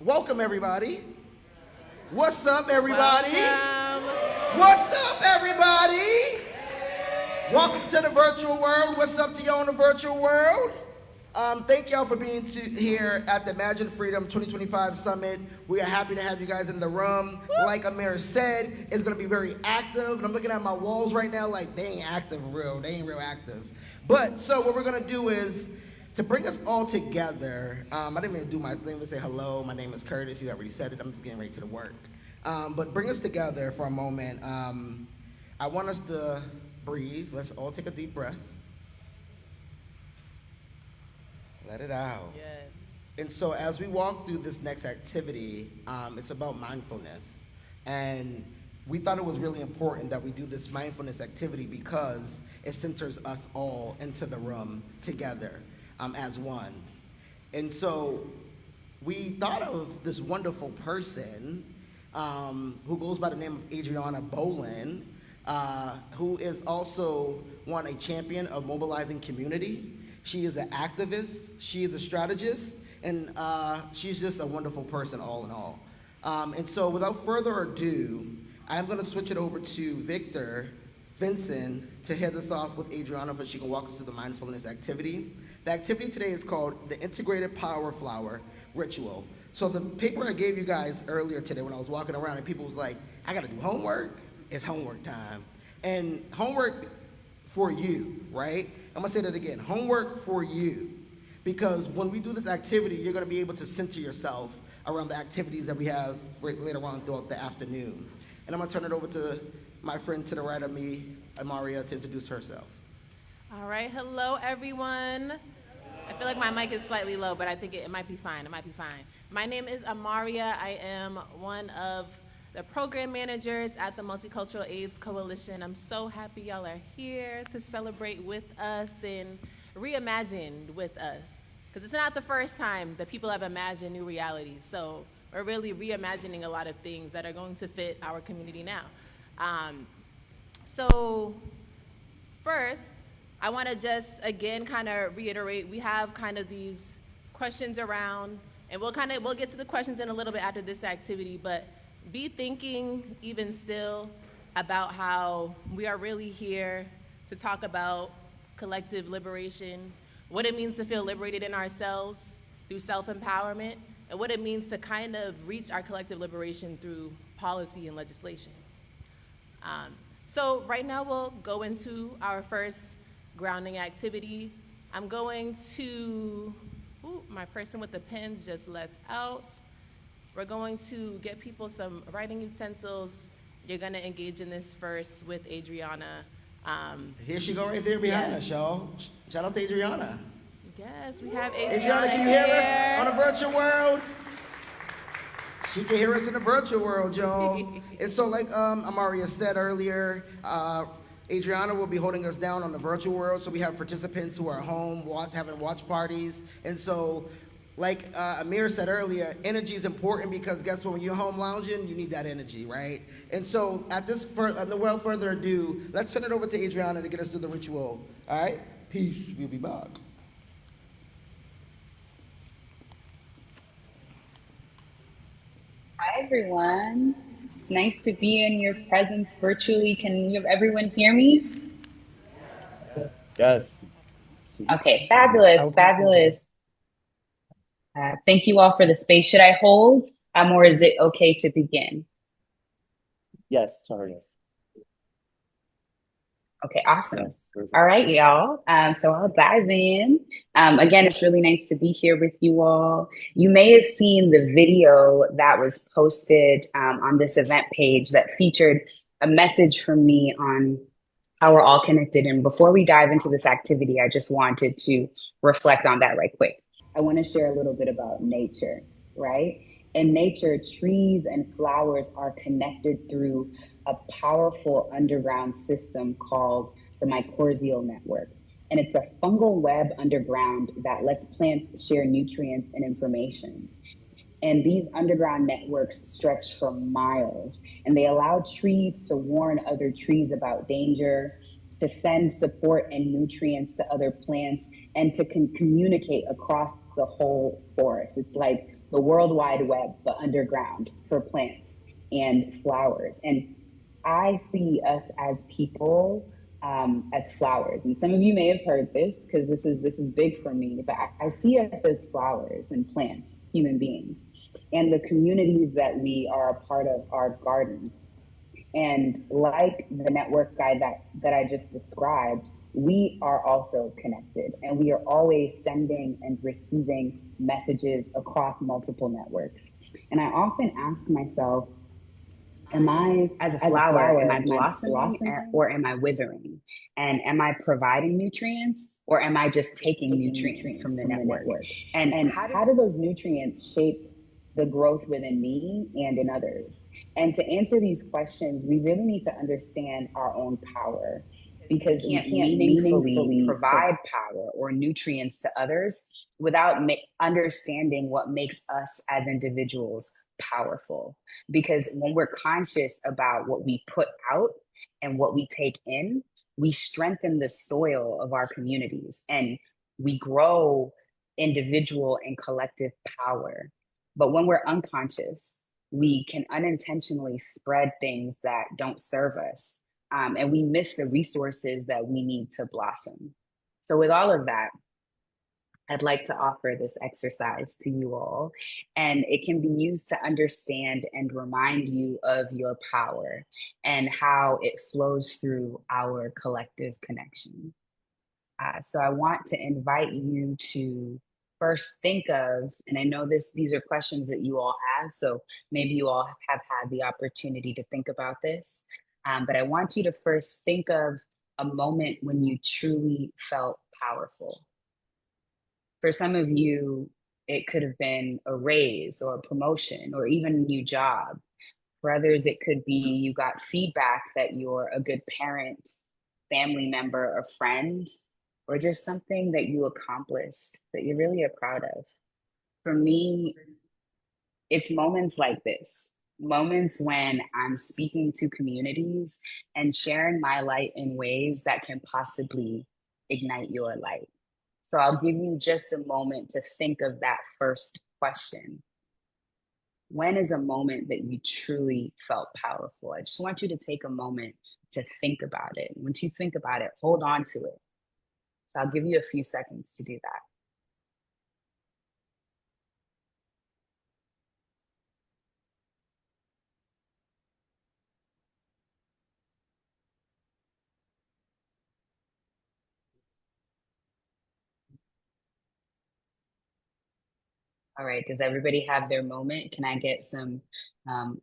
Welcome, everybody. What's up, everybody? Welcome. What's up, everybody? Welcome to the virtual world. What's up to y'all in the virtual world? Thank y'all for being here at the Imagine Freedom 2025 Summit. We are happy to have you guys in the room. Like Amir said, it's going to be very active. And I'm looking at my walls right now like they ain't active real. They ain't real active. But so what we're going to do is to bring us all together. I didn't even do my thing to say hello. My name is Curtis. You already said it. I'm just getting ready to the work. But bring us together for a moment. I want us to breathe. Let's all take a deep breath. Let it out. Yes. And so as we walk through this next activity, it's about mindfulness. And we thought it was really important that we do this mindfulness activity because it centers us all into the room together as one. And so we thought of this wonderful person who goes by the name of Adriana Bolin, who is also a champion of mobilizing community. She is an activist, she is a strategist, and she's just a wonderful person all in all. And so without further ado, I'm gonna switch it over to Vincent, to head us off with Adriana so she can walk us through the mindfulness activity. The activity today is called the Integrated Power Flower Ritual. So the paper I gave you guys earlier today when I was walking around and people was like, I gotta do homework, it's homework time. And homework for you, right? I'm gonna say that again, homework for you. Because when we do this activity, you're gonna be able to center yourself around the activities that we have later on throughout the afternoon. And I'm gonna turn it over to my friend to the right of me, Amaria, to introduce herself. All right. Hello, everyone. I feel like my mic is slightly low, but I think it might be fine. It might be fine. My name is Amaria. I am one of the program managers at the Multicultural AIDS Coalition. I'm so happy y'all are here to celebrate with us and reimagine with us. Because it's not the first time that people have imagined new realities. So we're really reimagining a lot of things that are going to fit our community now. So first, I want to just again kind of reiterate, we have kind of these questions around, and we'll get to the questions in a little bit after this activity, but be thinking even still about how we are really here to talk about collective liberation, what it means to feel liberated in ourselves through self-empowerment, and what it means to kind of reach our collective liberation through policy and legislation. So right now we'll go into our first grounding activity. I'm going to, my person with the pens just left out. We're going to get people some writing utensils. You're gonna engage in this first with Adriana. Here she go right there behind Yes. us, y'all. Shout out to Adriana. Yes, we have Adriana Adriana, can you hear here. us on the virtual world? She can hear us in the virtual world, y'all. And so like Amaria said earlier, Adriana will be holding us down on the virtual world. So we have participants who are home having watch parties. And so like Amir said earlier, energy is important because guess what, when you're home lounging, you need that energy, right? And so without further ado, let's turn it over to Adriana to get us through the ritual. All right? Peace, we'll be back. Hi, everyone. Nice to be in your presence virtually. Can everyone hear me? Yes. Okay, fabulous, fabulous. Thank you all for the space. Should I hold, or is it okay to begin? Yes, sorry, yes. Okay, awesome. Yes. All right, y'all. So I'll dive in. Again, it's really nice to be here with you all. You may have seen the video that was posted on this event page that featured a message from me on how we're all connected. And before we dive into this activity, I just wanted to reflect on that right quick. I want to share a little bit about nature, right? In nature, trees and flowers are connected through a powerful underground system called the mycorrhizal network. And it's a fungal web underground that lets plants share nutrients and information. And these underground networks stretch for miles, and they allow trees to warn other trees about danger, to send support and nutrients to other plants, and to communicate across the whole forest. It's like the World Wide Web, but underground for plants and flowers. And I see us as people, as flowers. And some of you may have heard this because this is big for me, but I see us as flowers and plants, human beings. And the communities that we are a part of are gardens. And like the network guide that I just described, we are also connected, and we are always sending and receiving messages across multiple networks. And I often ask myself, am I, As a as a flower, am flower, I am I blossoming or am I withering? And am I providing nutrients or am I just taking nutrients from the network? And And how do how do those nutrients shape the growth within me and in others? And to answer these questions, we really need to understand our own power, because we we can't can't meaningfully meaningfully provide power or nutrients to others without understanding what makes us as individuals powerful. Because when we're conscious about what we put out and what we take in, we strengthen the soil of our communities and we grow individual and collective power. But when we're unconscious, we can unintentionally spread things that don't serve us, and we miss the resources that we need to blossom. So, with all of that, I'd like to offer this exercise to you all, and it can be used to understand and remind you of your power and how it flows through our collective connection. So, I want to invite you to first think of, and I know these are questions that you all have, so maybe you all have had the opportunity to think about this. But I want you to first think of a moment when you truly felt powerful. For some of you, it could have been a raise or a promotion or even a new job. For others, it could be you got feedback that you're a good parent, family member, or friend, or just something that you accomplished that you really are proud of. For me, it's moments like this, moments when I'm speaking to communities and sharing my light in ways that can possibly ignite your light. So I'll give you just a moment to think of that first question. When is a moment that you truly felt powerful? I just want you to take a moment to think about it. Once you think about it, hold on to it. So I'll give you a few seconds to do that. All right, does everybody have their moment? Can I get some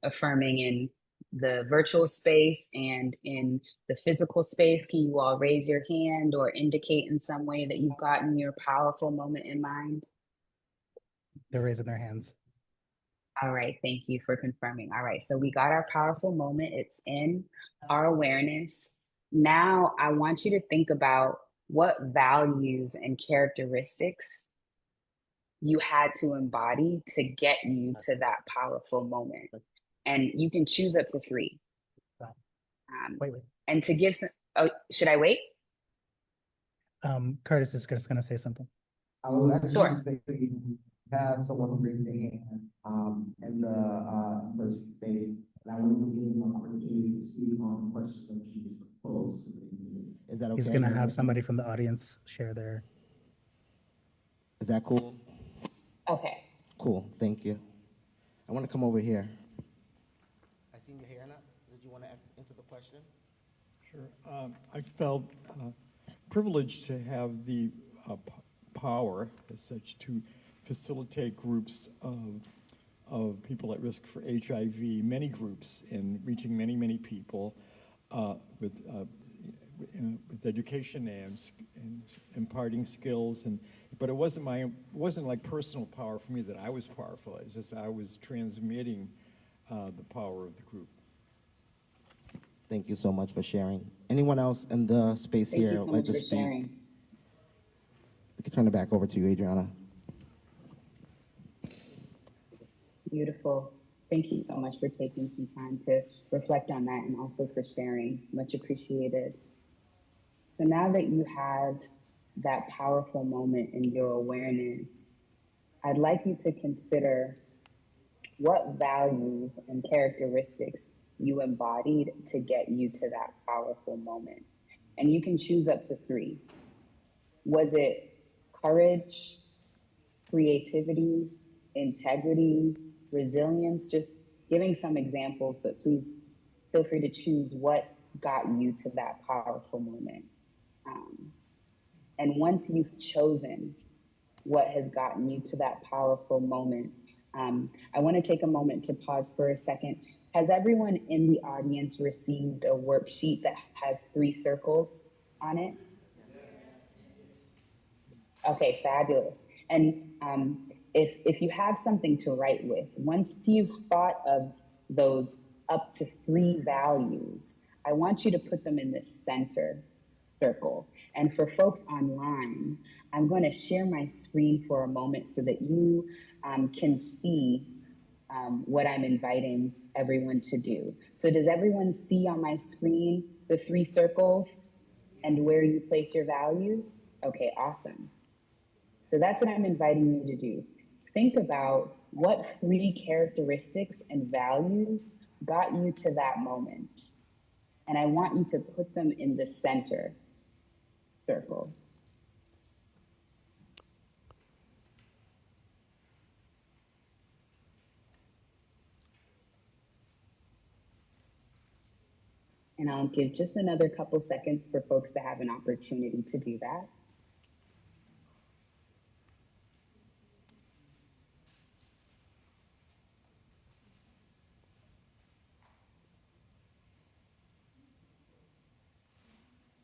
affirming in the virtual space and in the physical space? Can you all raise your hand or indicate in some way that you've gotten your powerful moment in mind? They're raising their hands. All right, thank you for confirming. All right, so we got our powerful moment. It's in our awareness. Now I want you to think about what values and characteristics you had to embody to get you to that powerful moment. And you can choose up to 3. Wait. And to give some, oh, should I wait? Curtis is just gonna say something. I would actually Sure. say that you have someone raise their hand in the first space, and I want to give them an opportunity to speak on the question that she's posed. Is that okay? He's gonna have somebody from the audience share their. Is that cool? Okay. Cool, thank you. I want to come over here. I seen your hair, Anna. Did you want to answer the question? Sure. I felt privileged to have the power as such to facilitate groups of people at risk for HIV, many groups, in reaching many, many people with education and imparting skills. But it wasn't like personal power for me that I was powerful. It's just I was transmitting the power of the group. Thank you so much for sharing. Anyone else in the space Thank here you so would much like to for speak? sharing. We can turn it back over to you, Adriana. Beautiful. Thank you so much for taking some time to reflect on that and also for sharing. Much appreciated. So now that you have that powerful moment in your awareness, I'd like you to consider what values and characteristics you embodied to get you to that powerful moment. And you can choose up to 3. Was it courage, creativity, integrity, resilience? Just giving some examples, but please feel free to choose what got you to that powerful moment. And once you've chosen what has gotten you to that powerful moment, I want to take a moment to pause for a second. Has everyone in the audience received a worksheet that has 3 circles on it? Okay, fabulous. And if you have something to write with, once you've thought of those up to 3 values, I want you to put them in the center circle. And for folks online, I'm going to share my screen for a moment so that you can see what I'm inviting everyone to do. So does everyone see on my screen the 3 circles and where you place your values? Okay, awesome. So that's what I'm inviting you to do. Think about what 3 characteristics and values got you to that moment. And I want you to put them in the center circle. And I'll give just another couple seconds for folks to have an opportunity to do that.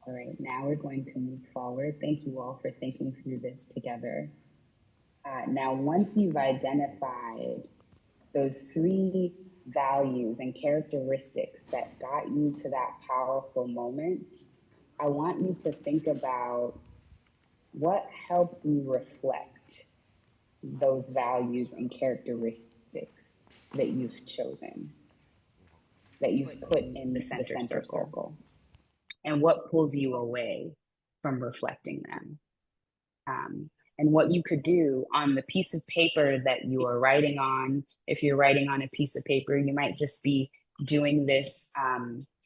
All right, now we're going to move forward. Thank you all for thinking through this together. Now, once you've identified those 3 values and characteristics that got you to that powerful moment, I want you to think about what helps you reflect those values and characteristics that you've chosen, that you've put in the center circle, and what pulls you away from reflecting them. And what you could do on the piece of paper that you are writing on. If you're writing on a piece of paper, you might just be doing this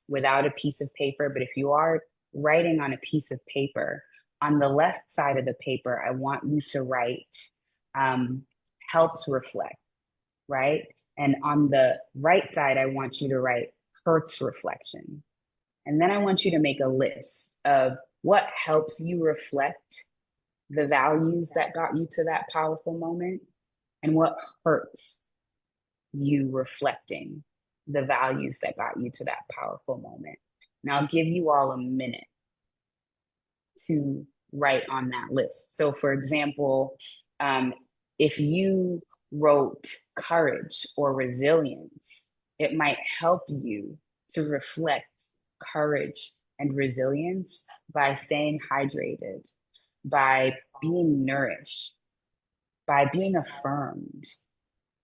without a piece of paper. But if you are writing on a piece of paper, on the left side of the paper, I want you to write helps reflect, right? And on the right side, I want you to write hurts reflection. And then I want you to make a list of what helps you reflect the values that got you to that powerful moment and what hurts you reflecting the values that got you to that powerful moment. Now I'll give you all a minute to write on that list. So for example, if you wrote courage or resilience, it might help you to reflect courage and resilience by staying hydrated, by being nourished, by being affirmed.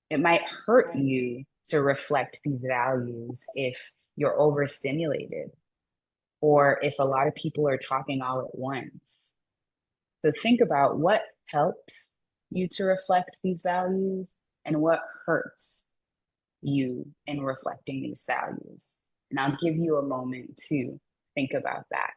It might hurt you to reflect these values if you're overstimulated or if a lot of people are talking all at once. So think about what helps you to reflect these values and what hurts you in reflecting these values. And I'll give you a moment to think about that.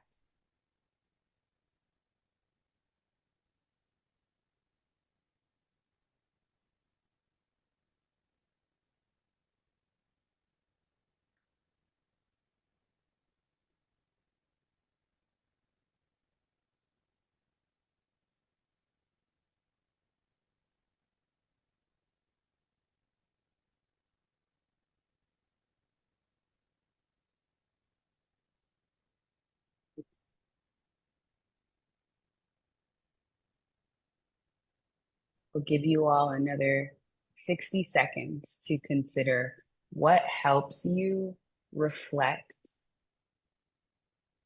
We'll give you all another 60 seconds to consider what helps you reflect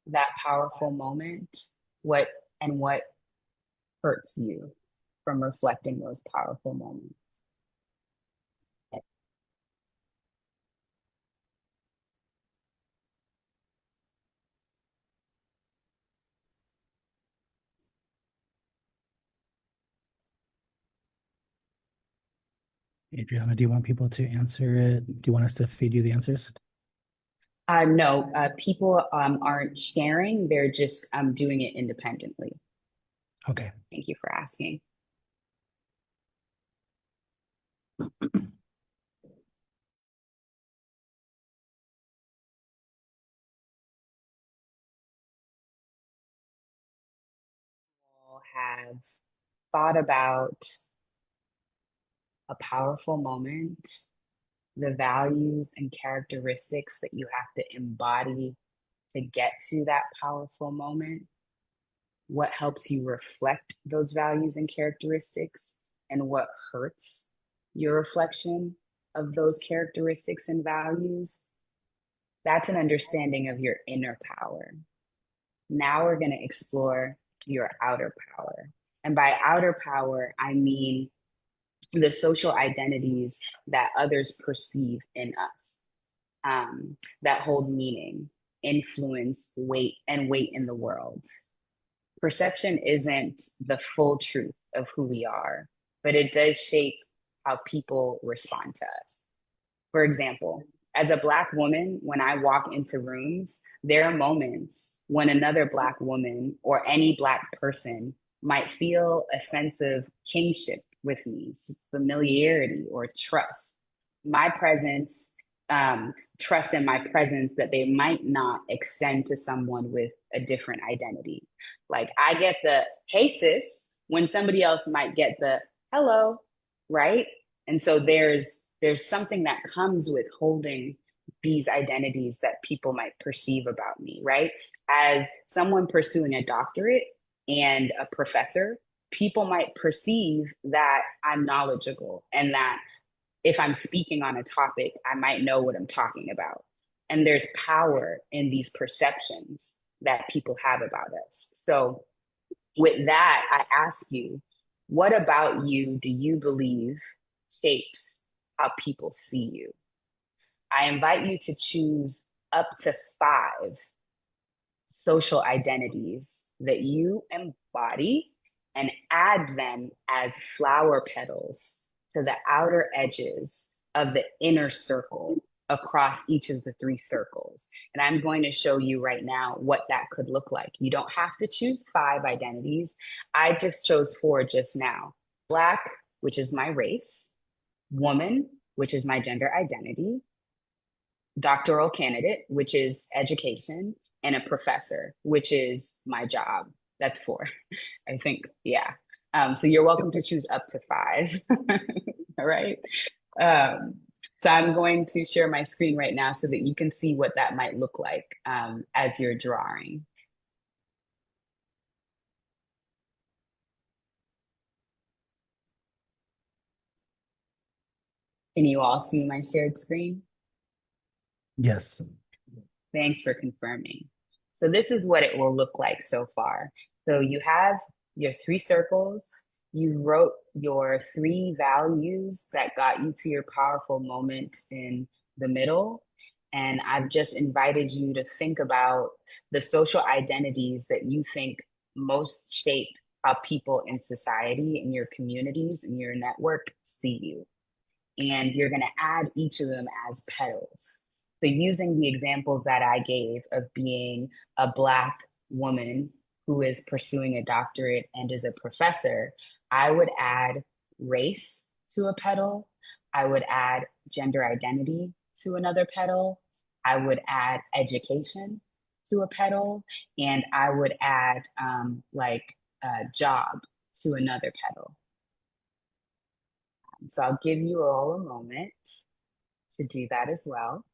that powerful moment, what hurts you from reflecting those powerful moments. Adriana, do you want people to answer it? Do you want us to feed you the answers? No, people aren't sharing. They're just doing it independently. Okay. Thank you for asking. Have thought about a powerful moment, the values and characteristics that you have to embody to get to that powerful moment, what helps you reflect those values and characteristics, and what hurts your reflection of those characteristics and values. That's an understanding of your inner power. Now we're going to explore your outer power. And by outer power, I mean the social identities that others perceive in us, that hold meaning, influence, weight in the world. Perception isn't the full truth of who we are, but it does shape how people respond to us. For example, as a Black woman, when I walk into rooms, there are moments when another Black woman or any Black person might feel a sense of kingship with me, familiarity or trust. My presence, trust in my presence that they might not extend to someone with a different identity. Like I get the hey sis when somebody else might get the hello, right? And so there's something that comes with holding these identities that people might perceive about me, right? As someone pursuing a doctorate and a professor, people might perceive that I'm knowledgeable and that if I'm speaking on a topic, I might know what I'm talking about. And there's power in these perceptions that people have about us. So, with that, I ask you, what about you do you believe shapes how people see you? I invite you to choose up to 5 social identities that you embody and add them as flower petals to the outer edges of the inner circle across each of the 3 circles. And I'm going to show you right now what that could look like. You don't have to choose 5 identities. I just chose 4 just now. Black, which is my race, woman, which is my gender identity, doctoral candidate, which is education, and a professor, which is my job. That's 4, I think. Yeah. So you're welcome to choose up to 5. All right. So I'm going to share my screen right now so that you can see what that might look like as you're drawing. Can you all see my shared screen? Yes. Thanks for confirming. So this is what it will look like so far. So you have your 3 circles. You wrote your 3 values that got you to your powerful moment in the middle. And I've just invited you to think about the social identities that you think most shape how people in society, in your communities, in your network see you. And you're going to add each of them as petals. So, using the example that I gave of being a Black woman who is pursuing a doctorate and is a professor, I would add race to a petal. I would add gender identity to another petal. I would add education to a petal. And I would add job to another petal. So I'll give you all a moment to do that as well.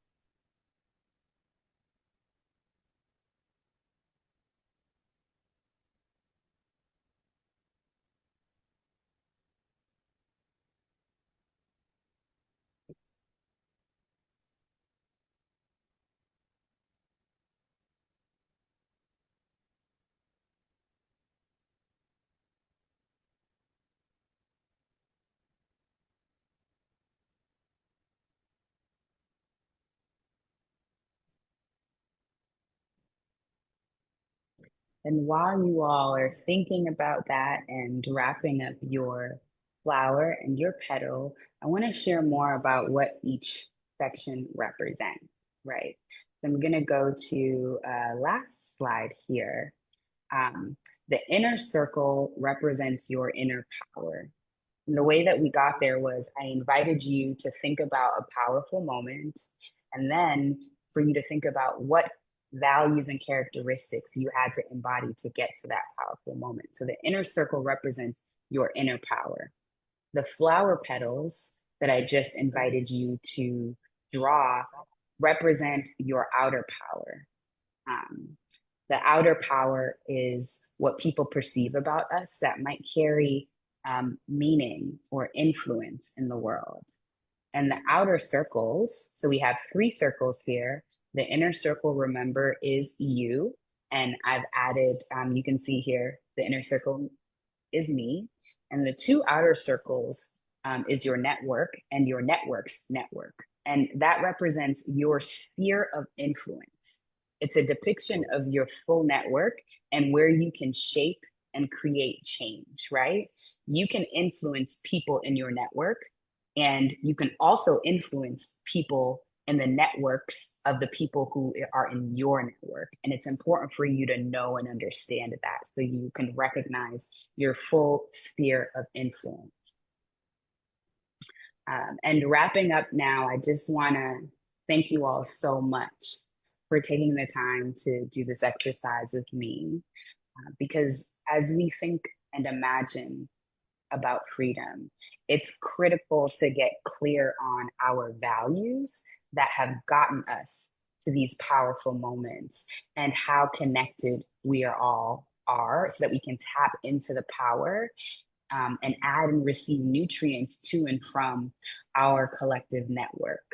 And while you all are thinking about that and wrapping up your flower and your petal, I want to share more about what each section represents, right? So I'm going to go to last slide here. The inner circle represents your inner power. And the way that we got there was I invited you to think about a powerful moment, and then for you to think about what values and characteristics you had to embody to get to that powerful moment. So the inner circle represents your inner power. The flower petals that I just invited you to draw represent your outer power. The outer power is what people perceive about us that might carry meaning or influence in the world. And the outer circles, so we have 3 circles here. The inner circle, remember, is you. And I've added, you can see here, the inner circle is me. And the 2 outer circles is your network and your network's network. And that represents your sphere of influence. It's a depiction of your full network and where you can shape and create change, right? You can influence people in your network, and you can also influence people in the networks of the people who are in your network. And it's important for you to know and understand that so you can recognize your full sphere of influence. And wrapping up now, I just want to thank you all so much for taking the time to do this exercise with me. Because as we think and imagine about freedom, it's critical to get clear on our values that have gotten us to these powerful moments and how connected we all are so that we can tap into the power and add and receive nutrients to and from our collective network.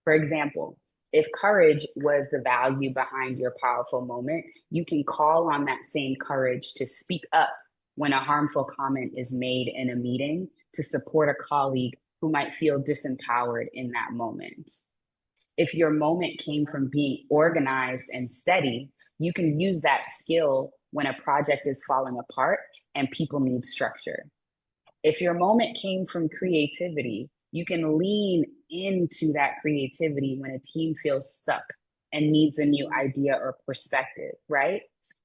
For example, if courage was the value behind your powerful moment, you can call on that same courage to speak up when a harmful comment is made in a meeting to support a colleague who might feel disempowered in that moment. If your moment came from being organized and steady, you can use that skill when a project is falling apart and people need structure. If your moment came from creativity, you can lean into that creativity when a team feels stuck and needs a new idea or perspective, right?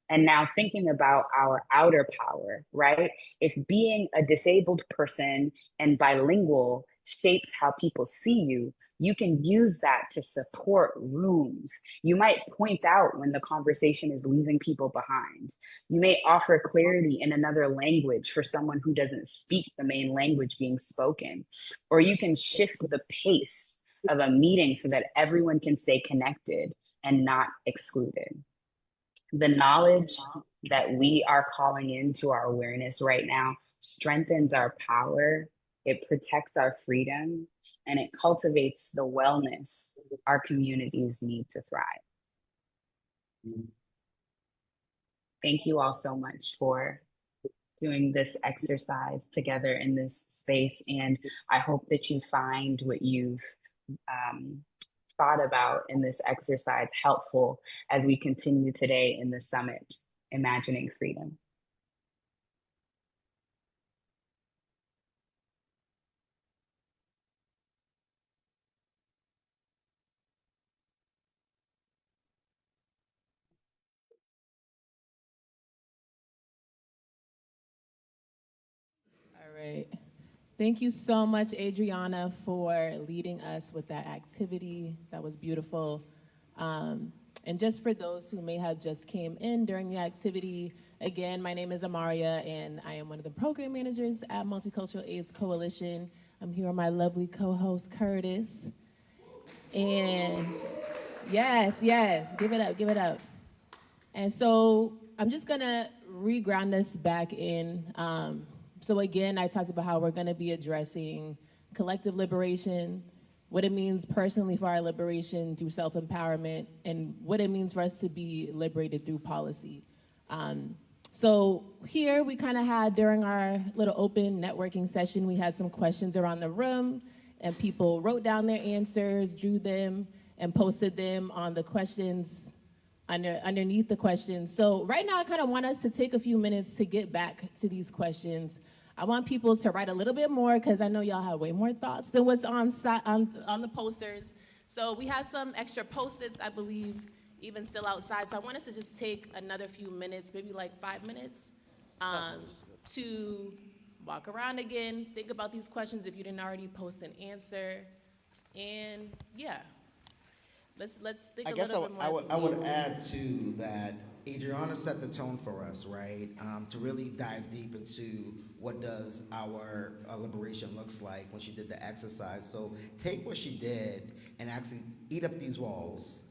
And now thinking about our outer power, right? If being a disabled person and bilingual shapes how people see you, you can use that to support rooms. You might point out when the conversation is leaving people behind. You may offer clarity in another language for someone who doesn't speak the main language being spoken. Or you can shift the pace of a meeting so that everyone can stay connected and not excluded. The knowledge that we are calling into our awareness right now strengthens our power, it protects our freedom, and it cultivates the wellness our communities need to thrive. Thank you all so much for doing this exercise together in this space, and I hope that you find what you've thought about in this exercise helpful as we continue today in the summit, Imagining Freedom. All right. Thank you so much, Adriana, for leading us with that activity. That was beautiful. And just for those who may have just came in during the activity, again, my name is Amaria, and I am one of the program managers at Multicultural AIDS Coalition. I'm here with my lovely co-host, Curtis. And yes, give it up, give it up. And so I'm just gonna re-ground us back in. So again, I talked about how we're gonna be addressing collective liberation, what it means personally for our liberation through self-empowerment, and what it means for us to be liberated through policy. So here we kind of had, during our little open networking session, we had some questions around the room, and people wrote down their answers, drew them, and posted them on the questions, underneath the questions. So right now I kind of want us to take a few minutes to get back to these questions. I want people to write a little bit more because I know y'all have way more thoughts than what's on the posters. So we have some extra Post-its, I believe, even still outside. So I want us to just take another few minutes, maybe like 5 minutes, to walk around again, think about these questions if you didn't already post an answer, and yeah, let's think I a guess little bit more. I would add to that. Adriana set the tone for us, right? To really dive deep into what does our liberation looks like when she did the exercise. So take what she did and actually eat up these walls.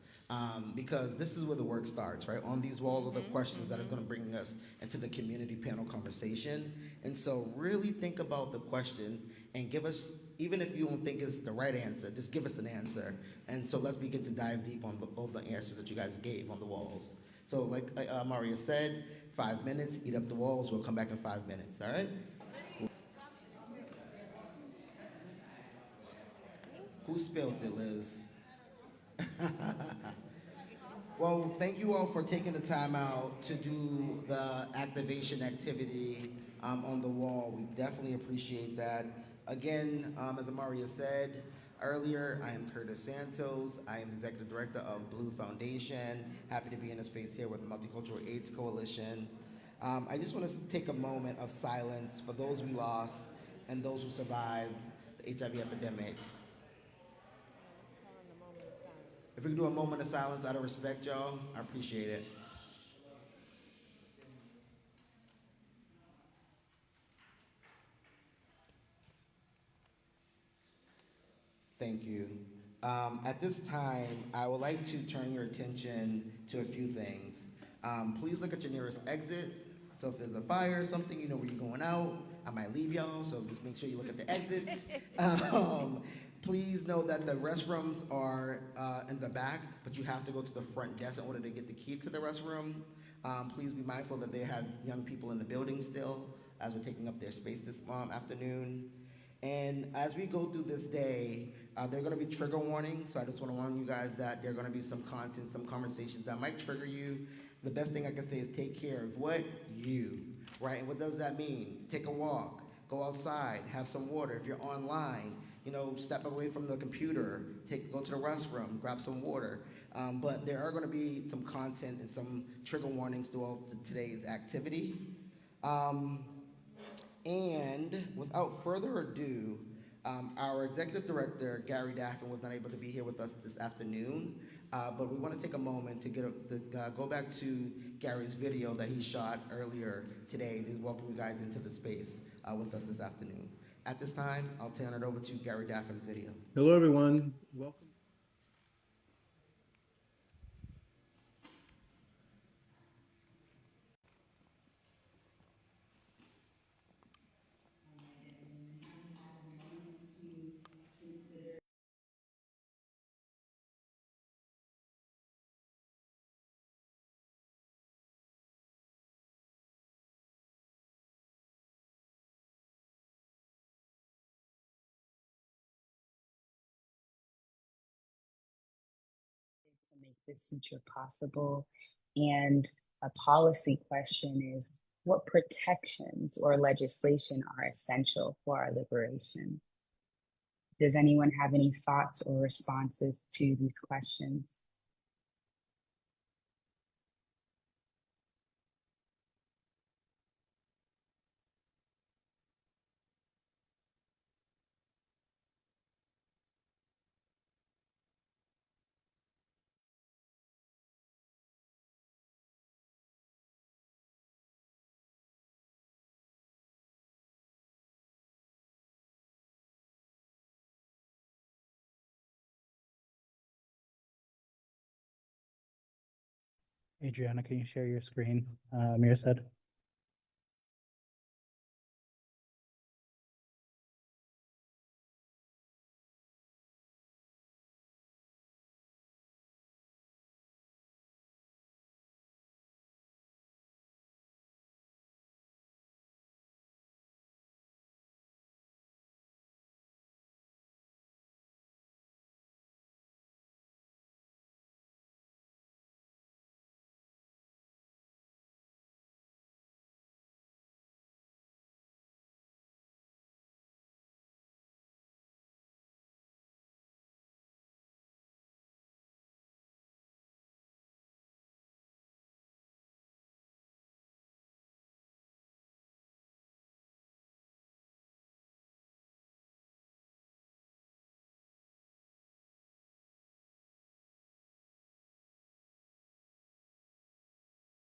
Because this is where the work starts, right? On these walls are the questions that are going to bring us into the community panel conversation. And so really think about the question and give us, even if you don't think it's the right answer, just give us an answer. And so let's begin to dive deep on all the answers that you guys gave on the walls. So like Maria said, 5 minutes, eat up the walls. We'll come back in 5 minutes, all right? Who spilled it, Liz? Well, thank you all for taking the time out to do the activation activity on the wall. We definitely appreciate that. Again, as Amaria said earlier, I am Curtis Santos. I am the Executive Director of Blue Foundation. Happy to be in a space here with the Multicultural AIDS Coalition. I just want to take a moment of silence for those we lost and those who survived the HIV epidemic. If we could do a moment of silence out of respect, y'all, I appreciate it. Thank you. At this time, I would like to turn your attention to a few things. Please look at your nearest exit. So if there's a fire or something, you know where you're going out. I might leave y'all, so just make sure you look at the exits. Please know that the restrooms are in the back, but you have to go to the front desk in order to get the key to the restroom. Please be mindful that they have young people in the building still, as we're taking up their space this afternoon. And as we go through this day, there are going to be trigger warnings, so I just want to warn you guys that there are going to be some content, some conversations that might trigger you. The best thing I can say is take care of what? You, right? And what does that mean? Take a walk, go outside, have some water. If you're online, you know, step away from the computer, go to the restroom, grab some water. But there are going to be some content and some trigger warnings throughout today's activity. And without further ado, our executive director, Gary Daffin, was not able to be here with us this afternoon, but we want to take a moment to go back to Gary's video that he shot earlier today to welcome you guys into the space with us this afternoon. At this time, I'll turn it over to Gary Daffin's video. Hello, everyone. Welcome. To make this future possible. And a policy question is, what protections or legislation are essential for our liberation? Does anyone have any thoughts or responses to these questions? Adriana, can you share your screen? Amir said.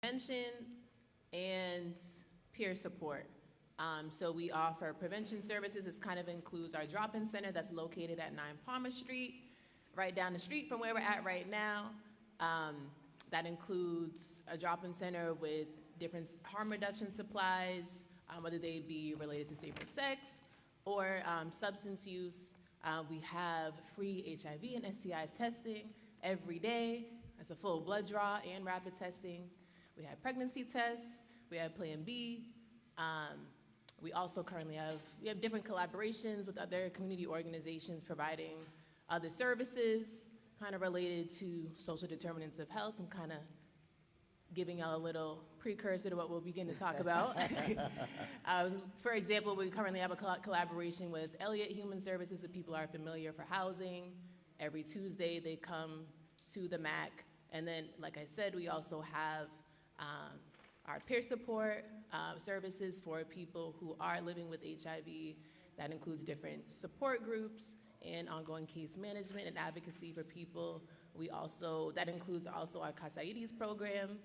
prevention and peer support. So we offer prevention services. This kind of includes our drop-in center that's located at 9 Palmer Street, right down the street from where we're at right now. That includes a drop-in center with different harm reduction supplies, whether they be related to safer sex or substance use. We have free HIV and STI testing every day. That's a full blood draw and rapid testing. We have pregnancy tests. We have Plan B. We also currently have different collaborations with other community organizations providing other services kind of related to social determinants of health. I'm kind of giving y'all a little precursor to what we'll begin to talk about. For example, we currently have a collaboration with Elliott Human Services, if people are familiar, for housing. Every Tuesday they come to the MAC. And then, like I said, we also have our peer support services for people who are living with HIV. That includes different support groups and ongoing case management and advocacy for people. That includes also our CASAIDs program,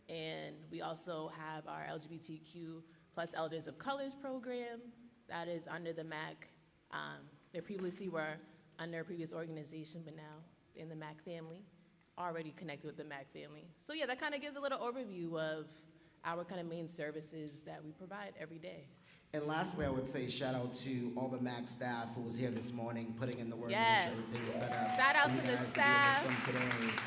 and we also have our LGBTQ plus Elders of Colors program that is under the MAC. They previously were under a previous organization, but now in the MAC family, already connected with the MAC family. So yeah, that kind of gives a little overview of our kind of main services that we provide every day. And lastly, I would say shout out to all the MAC staff who was here this morning, putting in the work Yes. to make sure everything was set up. Shout out for you to the guys to be staff. in this room today.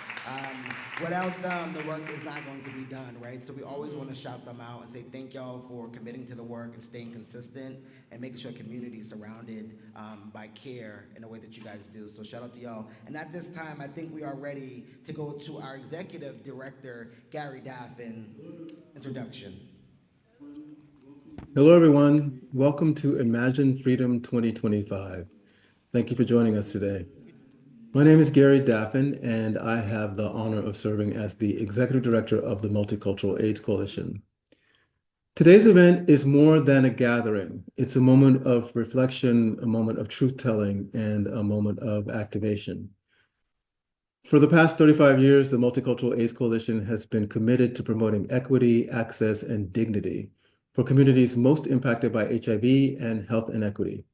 Without them, the work is not going to be done, right? So we always want to shout them out and say thank y'all for committing to the work and staying consistent and making sure community is surrounded by care in the way that you guys do. So shout out to y'all. And at this time, I think we are ready to go to our executive director, Gary Daffin, introduction. Hello, everyone. Welcome to Imagine Freedom 2025. Thank you for joining us today. My name is Gary Daffin, and I have the honor of serving as the Executive Director of the Multicultural AIDS Coalition. Today's event is more than a gathering. It's a moment of reflection, a moment of truth-telling, and a moment of activation. For the past 35 years, the Multicultural AIDS Coalition has been committed to promoting equity, access, and dignity for communities most impacted by HIV and health inequity.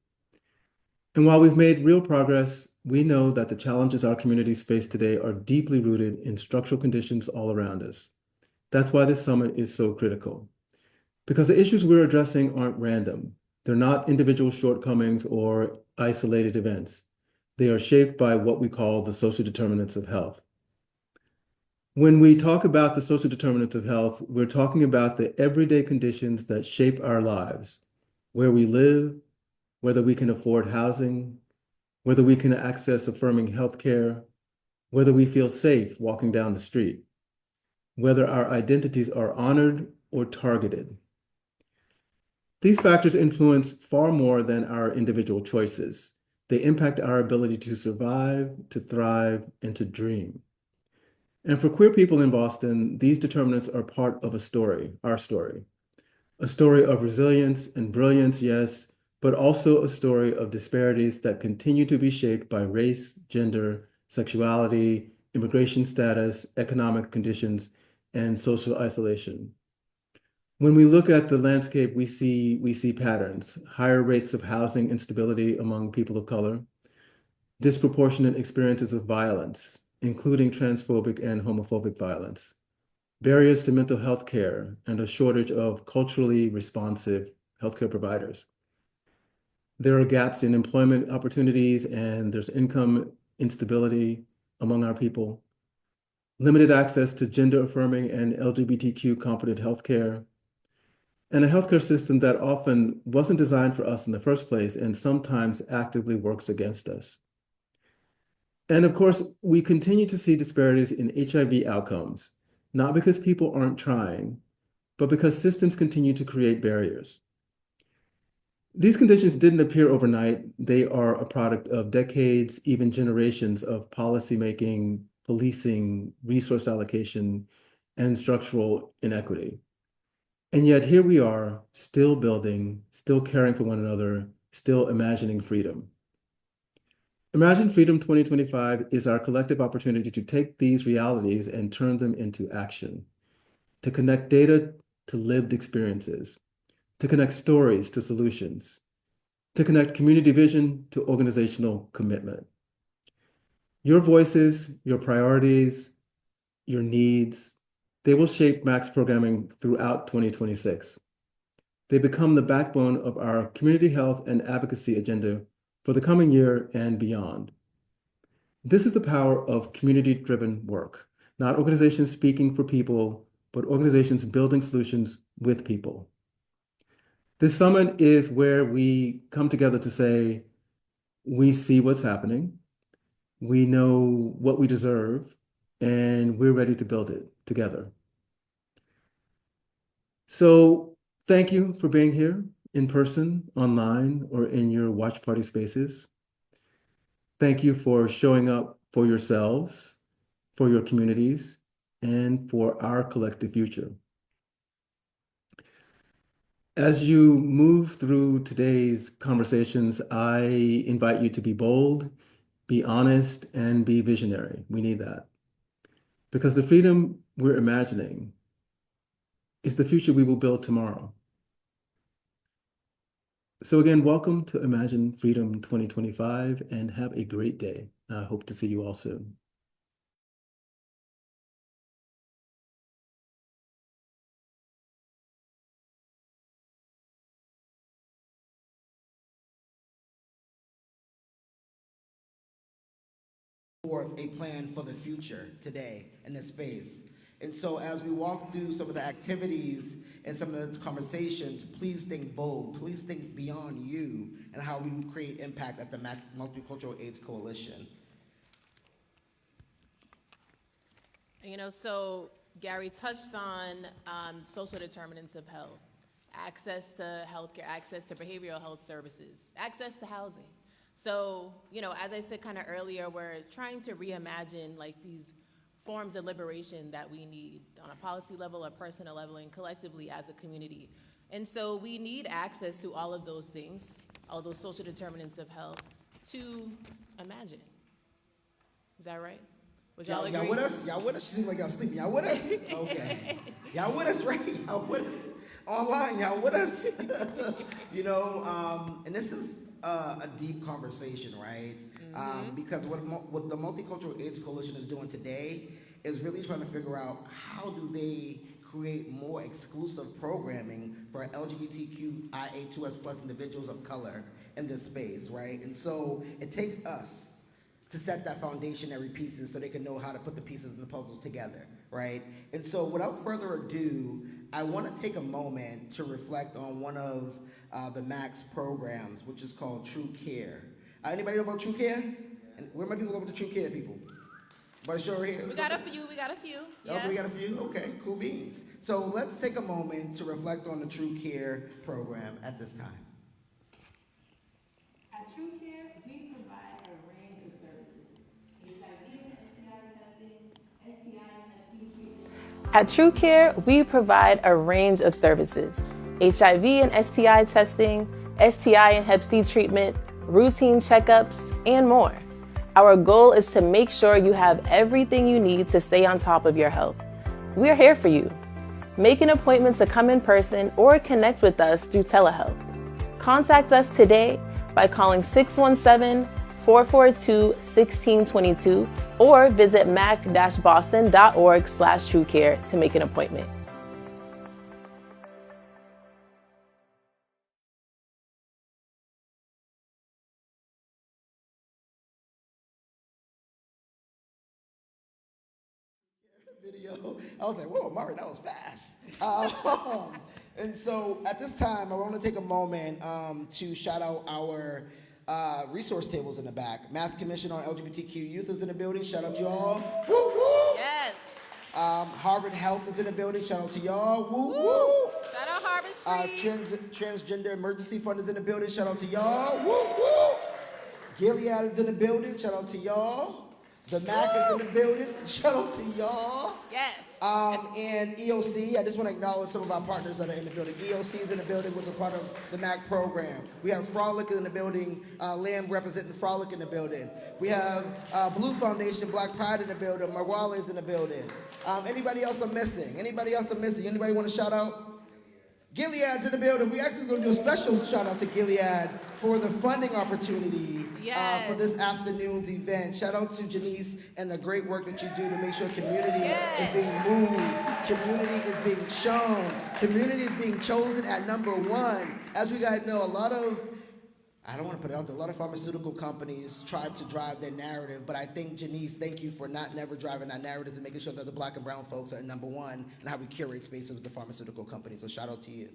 And while we've made real progress, we know that the challenges our communities face today are deeply rooted in structural conditions all around us. That's why this summit is so critical. Because the issues we're addressing aren't random. They're not individual shortcomings or isolated events. They are shaped by what we call the social determinants of health. When we talk about the social determinants of health, we're talking about the everyday conditions that shape our lives, where we live, whether we can afford housing, whether we can access affirming healthcare, whether we feel safe walking down the street, whether our identities are honored or targeted. These factors influence far more than our individual choices. They impact our ability to survive, to thrive, and to dream. And for queer people in Boston, these determinants are part of a story, our story. A story of resilience and brilliance, yes, but also a story of disparities that continue to be shaped by race, gender, sexuality, immigration status, economic conditions, and social isolation. When we look at the landscape, we see patterns: higher rates of housing instability among people of color, disproportionate experiences of violence, including transphobic and homophobic violence, barriers to mental health care, and a shortage of culturally responsive healthcare providers. There are gaps in employment opportunities, and there's income instability among our people, limited access to gender-affirming and LGBTQ competent healthcare, and a healthcare system that often wasn't designed for us in the first place and sometimes actively works against us. And of course, we continue to see disparities in HIV outcomes, not because people aren't trying, but because systems continue to create barriers. These conditions didn't appear overnight. They are a product of decades, even generations of policymaking, policing, resource allocation, and structural inequity. And yet here we are, still building, still caring for one another, still imagining freedom. Imagine Freedom 2025 is our collective opportunity to take these realities and turn them into action. to connect data to lived experiences, to connect stories to solutions, to connect community vision to organizational commitment. Your voices, your priorities, your needs, they will shape Max programming throughout 2026. They become the backbone of our community health and advocacy agenda for the coming year and beyond. This is the power of community-driven work, not organizations speaking for people, but organizations building solutions with people. This summit is where we come together to say, we see what's happening, we know what we deserve, and we're ready to build it together. So thank you for being here in person, online, or in your watch party spaces. Thank you for showing up for yourselves, for your communities, and for our collective future. As you move through today's conversations, I invite you to be bold, be honest, and be visionary. We need that. Because the freedom we're imagining is the future we will build tomorrow. So again, welcome to Imagine Freedom 2025 and have a great day. I hope to see you all soon. Forth a plan for the future today in this space. And so as we walk through some of the activities and some of the conversations, please think bold, please think beyond you and how we would create impact at the Multicultural AIDS Coalition. You know, so Gary touched on social determinants of health, access to healthcare, access to behavioral health services, access to housing. So, you know, as I said kind of earlier, we're trying to reimagine like these forms of liberation that we need on a policy level, a personal level, and collectively as a community. And so we need access to all of those things, all of those social determinants of health to imagine. Is that right? Would y'all agree? Y'all with us? Y'all with us? You seem like y'all sleeping. Y'all with us? Okay. Y'all with us, right? Y'all with us? Online, y'all with us? You know, and this is a deep conversation, right? Because what the Multicultural AIDS Coalition is doing today is really trying to figure out how do they create more exclusive programming for LGBTQIA2S+ individuals of color in this space, right? And so it takes us to set that foundationary pieces so they can know how to put the pieces and the puzzles together, right? And so without further ado, I want to take a moment to reflect on one of the MAX programs, which is called True Care. Anybody know about True Care? And where are my people over the True Care people? Everybody show here? We got a few, yes. Okay, we got a few? Okay, cool beans. So let's take a moment to reflect on the True Care program at this time. At True Care, we provide a range of services: HIV and STI testing, STI and Hep C treatment. At True Care, we provide a range of services: HIV and STI testing, STI and Hep C treatment, routine checkups, and more. Our goal is to make sure you have everything you need to stay on top of your health. We're here for you. Make an appointment to come in person or connect with us through telehealth. Contact us today by calling 617-442-1622 or visit mac-boston.org/truecare to make an appointment. Video. I was like, whoa, Mari, that was fast. And so at this time, I want to take a moment to shout out our resource tables in the back. Mass Commission on LGBTQ Youth is in the building. Shout out to y'all. Woo, woo. Yes. Harvard Health is in the building. Shout out to y'all. Woo, woo. Shout out Harvard Street. Transgender Emergency Fund is in the building. Shout out to y'all. Woo, woo. Gilead is in the building. Shout out to y'all. The MAC is in the building. Shout out to y'all. Yes. And EOC, I just want to acknowledge some of our partners that are in the building. EOC is in the building with a part of the MAC program. We have Frolic in the building, Lamb representing Frolic in the building. We have Blue Foundation, Black Pride in the building. Marwale is in the building. Anybody else I'm missing? Anybody else I'm missing? Anybody want to shout out? Gilead's in the building. We actually going to do a special shout out to Gilead for the funding opportunity for this afternoon's event. Shout out to Janice and the great work that you do to make sure community is being moved, community is being shown, community is being chosen at number one. As we guys know, a lot of, I don't want to put it out there, a lot of pharmaceutical companies try to drive their narrative, but I think, Janice, thank you for never driving that narrative and making sure that the black and brown folks are at number one and how we curate spaces with the pharmaceutical companies. So shout out to you.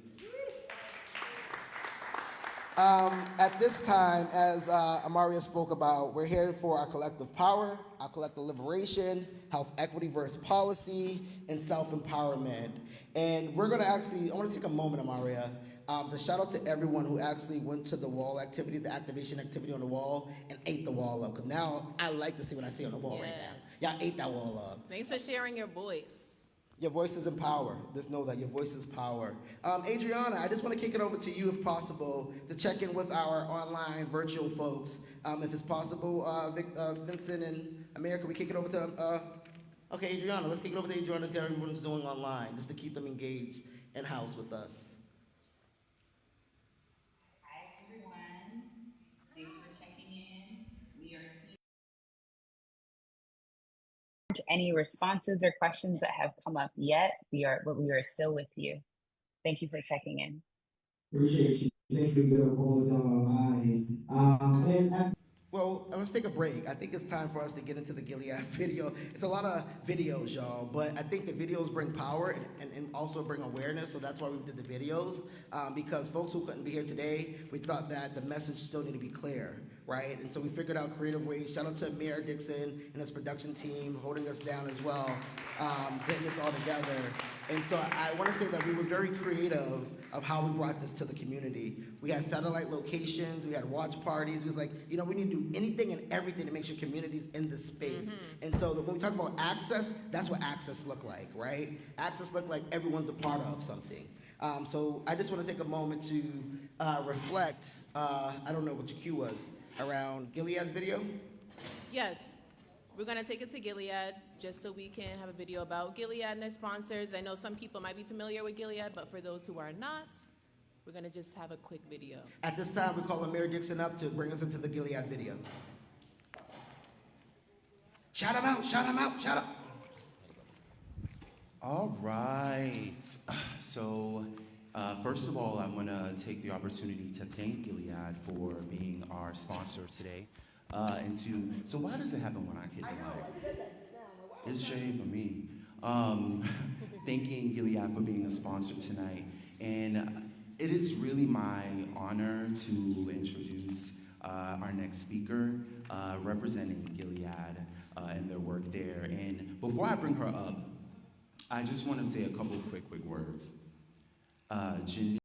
At this time, as Amaria spoke about, we're here for our collective power, our collective liberation, health equity versus policy, and self-empowerment. And we're gonna I wanna take a moment, Amaria, to shout out to everyone who actually went to the wall activity, the activation activity on the wall, and ate the wall up. Because now I like to see what I see on the wall right now. Y'all ate that wall up. Thanks for sharing your voice. Your voice is in power. Just know that your voice is power. Adriana, I just want to kick it over to you, if possible, to check in with our online virtual folks. If it's possible, Vincent and Amir, can we kick it over to, okay, Adriana, let's kick it over to Adriana to see how everyone's doing online, just to keep them engaged in-house with us. Hi, everyone. Thanks for checking in. We are here. Any responses or questions that have come up yet, we are still with you. Thank you for checking in. Appreciate you. Thank you for always on online. Well, let's take a break. I think it's time for us to get into the Gilead video. It's a lot of videos, y'all, but I think the videos bring power and also bring awareness, so that's why we did the videos, because folks who couldn't be here today, we thought that the message still needed to be clear, right? And so we figured out creative ways. Shout out to Amir Dixon and his production team holding us down as well, getting this all together. And so I want to say that we was very creative of how we brought this to the community. We had satellite locations, we had watch parties. We was like, you know, we need to do anything and everything to make sure communities in this space. And so when we talk about access, that's what access look like, right? Access look like everyone's a part of something. So I just want to take a moment to reflect, I don't know what your cue was, around Gilead's video. Yes. We're going to take it to Gilead just so we can have a video about Gilead and their sponsors. I know some people might be familiar with Gilead, but for those who are not, we're going to just have a quick video. At this time, we call Amir Dixon up to bring us into the Gilead video. Shout him out, shout him out, shout him. All right. So, first of all, I want to take the opportunity to thank Gilead for being our sponsor today. So why does it happen when I hit the mic? It's shame for me. Thanking Gilead for being a sponsor tonight. And it is really my honor to introduce our next speaker, representing Gilead and their work there. And before I bring her up, I just want to say a couple quick words. Janine